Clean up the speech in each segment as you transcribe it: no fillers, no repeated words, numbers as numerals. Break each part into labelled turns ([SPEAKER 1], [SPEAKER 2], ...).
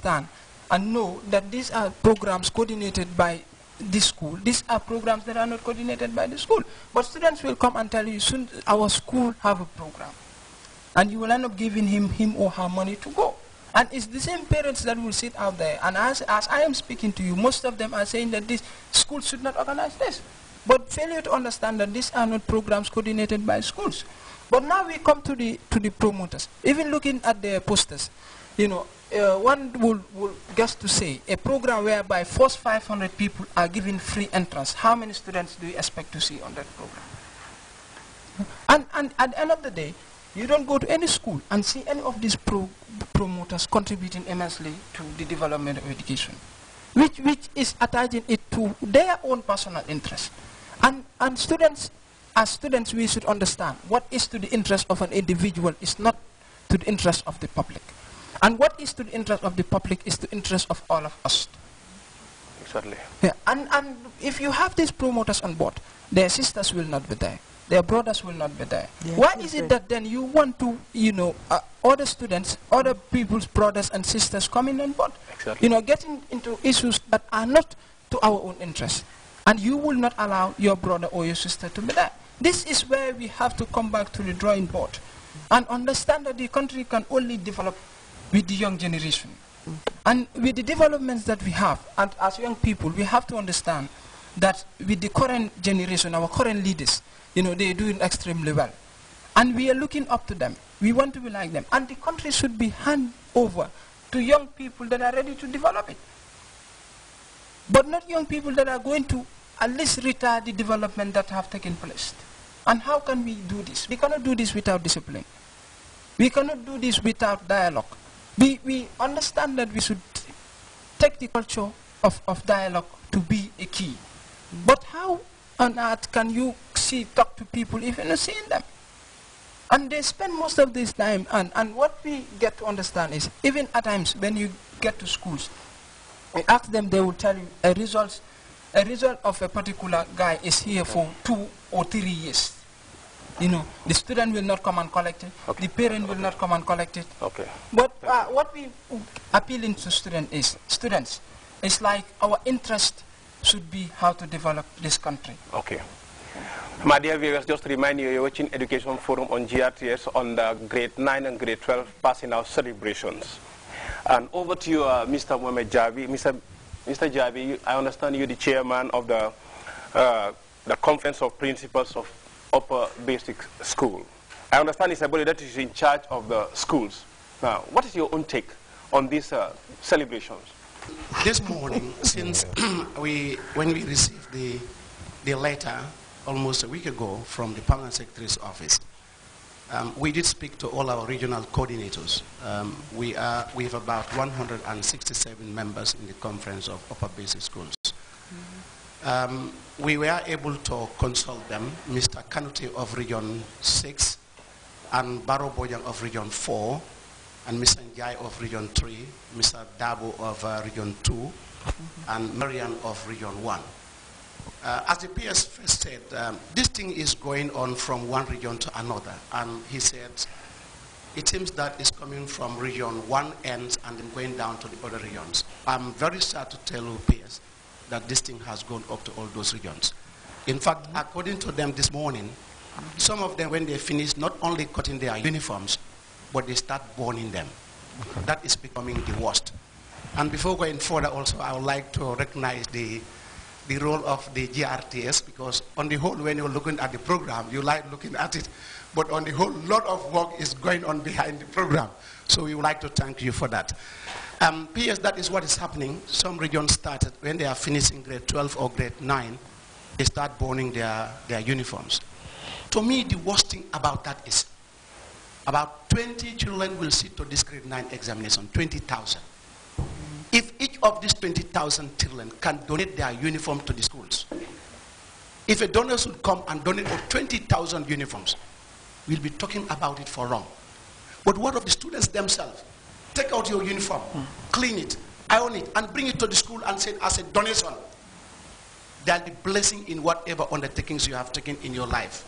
[SPEAKER 1] understand and know that these are programs coordinated by this school. These are programs that are not coordinated by the school. But students will come and tell you, soon our school have a program. And you will end up giving him or her money to go. And it's the same parents that will sit out there. And as I am speaking to you, most of them are saying that this school should not organize this. But failure to understand that these are not programs coordinated by schools. But now we come to the promoters. Even looking at their posters, you know, one will guess to say a program whereby first 500 people are given free entrance. How many students do you expect to see on that program? And at the end of the day, you don't go to any school and see any of these promoters contributing immensely to the development of education, which is attaching it to their own personal interest. And students, as students, we should understand what is to the interest of an individual is not to the interest of the public. And what is to the interest of the public is the interest of all of us.
[SPEAKER 2] Exactly.
[SPEAKER 1] Yeah. And if you have these promoters on board, their sisters will not be there. Their brothers will not be there. Yeah, why is it that then you want to, you know, other students, other people's brothers and sisters coming on board?
[SPEAKER 2] Exactly.
[SPEAKER 1] You know, getting into issues that are not to our own interest. And you will not allow your brother or your sister to be there. This is where we have to come back to the drawing board and understand that the country can only develop with the young generation. And with the developments that we have, and as young people, we have to understand that with the current generation, our current leaders, you know, they're doing extremely well. And we are looking up to them. We want to be like them. And the country should be handed over to young people that are ready to develop it. But not young people that are going to at least retard the development that have taken place. And how can we do this? We cannot do this without discipline. We cannot do this without dialogue. We understand that we should take the culture of dialogue to be a key. But how on earth can you talk to people if you're not seeing them? And they spend most of this time, and what we get to understand is, even at times when you get to schools, you ask them, they will tell you a result of a particular guy is here for 2 or 3 years. You know, the student will not come and collect it. Okay. The parent will not come and collect it.
[SPEAKER 2] Okay.
[SPEAKER 1] But what we appealing to students is like our interest should be how to develop this country.
[SPEAKER 2] Okay. My dear viewers, just to remind you, you're watching Education Forum on GRTS on the grade 9 and grade 12 passing out celebrations. And over to you, Mr. Mohamed Jabi. Mr. Jabi, I understand you're the chairman of the Conference of Principals of Upper Basic School. I understand it's a body that is in charge of the schools. Now, what is your own take on these celebrations?
[SPEAKER 3] This morning, since when we received the letter almost a week ago from the Permanent Secretary's office, we did speak to all our regional coordinators. We have about 167 members in the Conference of Upper Basic Schools. We were able to consult them, Mr. Kanute of Region 6, and Baro Bojang of Region 4, and Mr. Njai of Region 3, Mr. Dabo of Region 2, and Marian of Region 1. As the PS first said, this thing is going on from one region to another, and he said it seems that it's coming from Region 1 ends and then going down to the other regions. I'm very sad to tell you, PS, that this thing has gone up to all those regions. In fact, according to them this morning, some of them, when they finish not only cutting their uniforms, but they start burning them. Okay. That is becoming the worst. And before going further also, I would like to recognize the role of the GRTS, because on the whole, when you're looking at the program, you like looking at it, but on the whole, lot of work is going on behind the program. So we would like to thank you for that. PS, that is what is happening. Some regions started, when they are finishing grade 12 or grade 9, they start burning their uniforms. To me, the worst thing about that is about 20 children will sit to this grade 9 examination, 20,000. If each of these 20,000 children can donate their uniform to the schools, if a donor should come and donate 20,000 uniforms, we'll be talking about it for long. But what of the students themselves? Take out your uniform, clean it, iron it, and bring it to the school and say as a donation. There'll be blessing in whatever undertakings you have taken in your life.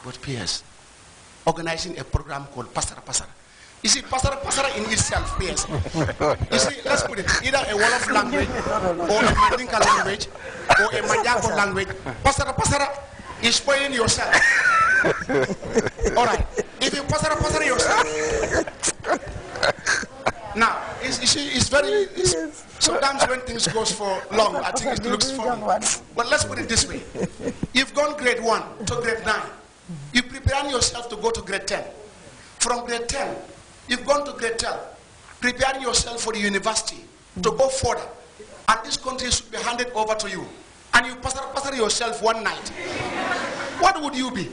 [SPEAKER 3] But PS, organizing a program called Pasara Pasara, You see, pasara in itself, yes. You see, let's put it, either a Wolof language, or a Mandinka language, or a Mandako language. Pasara is spoiling yourself. All right. If you pasara yourself. Now, it's very, sometimes when things goes for long, I think it looks funny. But let's put it this way. You've gone grade 1 to grade 9. You're preparing yourself to go to grade 10. From grade 10, you've gone to grade 12, preparing yourself for the university to go further. And this country should be handed over to you. And you pasara yourself one night. What would you be?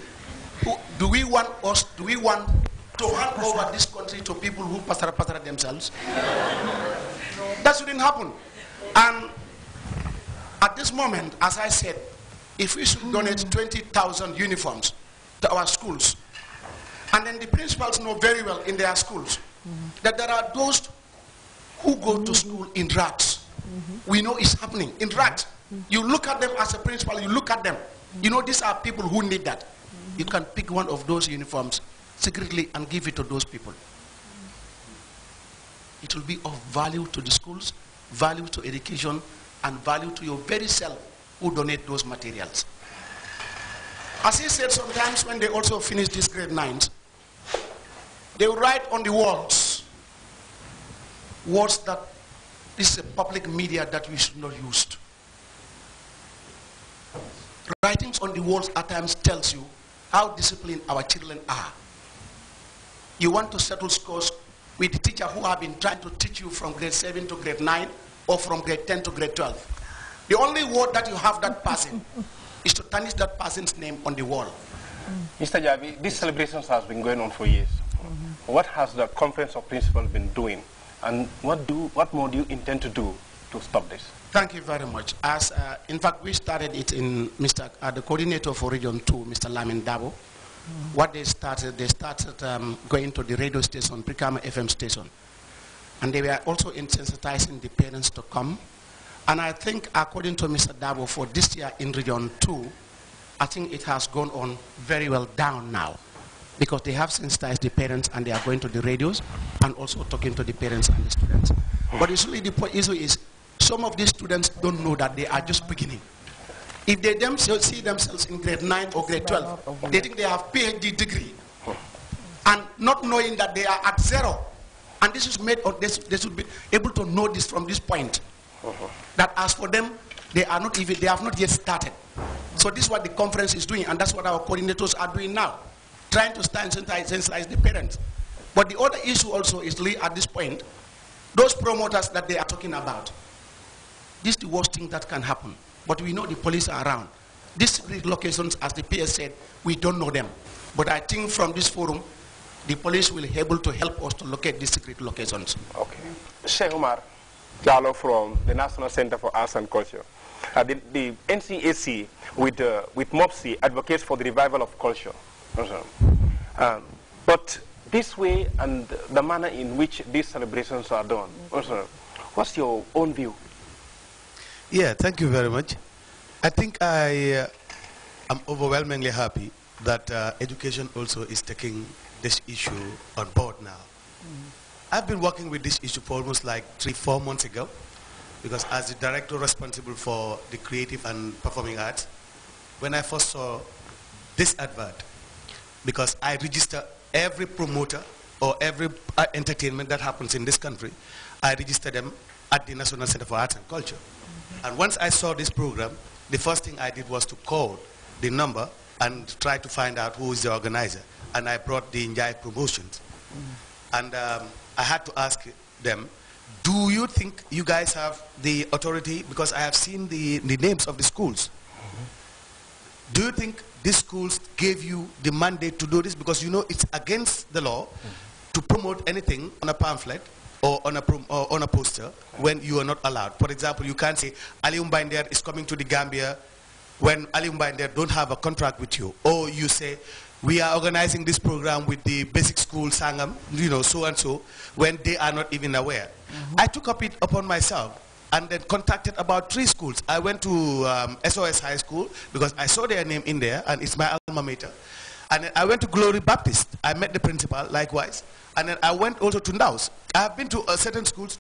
[SPEAKER 3] Do we want to hand over this country to people who pasara themselves? That shouldn't happen. And at this moment, as I said, if we should donate 20,000 uniforms to our schools, and then the principals know very well in their schools that there are those who go to school in rags. We know it's happening in rags. You look at them as a principal, you look at them. You know these are people who need that. You can pick one of those uniforms secretly and give it to those people. It will be of value to the schools, value to education, and value to your very self who donate those materials. As he said, sometimes when they also finish these grade 9s, they will write on the walls words that this is a public media that we should not use. Writings on the walls at times tells you how disciplined our children are. You want to settle scores with the teacher who have been trying to teach you from grade 7 to grade 9 or from grade 10 to grade 12. The only word that you have that person is to tarnish that person's name on the wall.
[SPEAKER 2] Mr. Javi, these celebrations has been going on for years. What has the Conference of Principals been doing, and what more do you intend to do to stop this?
[SPEAKER 3] Thank you very much. As in fact, we started it in the coordinator for Region 2, Mr. Lamin Dabo. What they started going to the radio station, Brikama FM station, and they were also sensitizing the parents to come. And I think, according to Mr. Dabo, for this year in Region 2, I think it has gone on very well down now, because they have sensitized the parents and they are going to the radios and also talking to the parents and the students. But usually the issue is some of these students don't know that they are just beginning. If they see themselves in grade 9 or grade 12, they think they have PhD degree, and not knowing that they are at 0. And this is made, or they should be able to know this from this point. That as for them, they have not yet started. So this is what the conference is doing, and that's what our coordinators are doing now, trying to sensitize the parents. But the other issue also is, at this point, those promoters that they are talking about, this is the worst thing that can happen. But we know the police are around. These secret locations, as the PS said, we don't know them. But I think from this forum, the police will be able to help us to locate these secret locations.
[SPEAKER 2] Okay. Sheikh Umar Jallo from the National Center for Arts and Culture. The NCAC with MOPSI advocates for the revival of culture. But this way and the manner in which these celebrations are done, what's your own view?
[SPEAKER 4] Yeah, thank you very much. I think I am overwhelmingly happy that education also is taking this issue on board now. I've been working with this issue for almost like 3-4 months ago, because as the director responsible for the creative and performing arts, when I first saw this advert, because I register every promoter or every entertainment that happens in this country, I register them at the National Center for Arts and Culture. And once I saw this program, the first thing I did was to call the number and try to find out who is the organizer. And I brought the Njai Promotions. And I had to ask them, do you think you guys have the authority? Because I have seen the names of the schools. Do you think these schools gave you the mandate to do this? Because you know it's against the law to promote anything on a pamphlet or on a poster when you are not allowed. For example, you can't say Ali Mbander is coming to the Gambia when Ali Mbander don't have a contract with you. Or you say, we are organizing this program with the basic school Sangam, you know, so and so, when they are not even aware. I took up it upon myself and then contacted about 3 schools. I went to SOS High School because I saw their name in there and it's my alma mater. And then I went to Glory Baptist. I met the principal, likewise. And then I went also to Ndaus. I have been to certain schools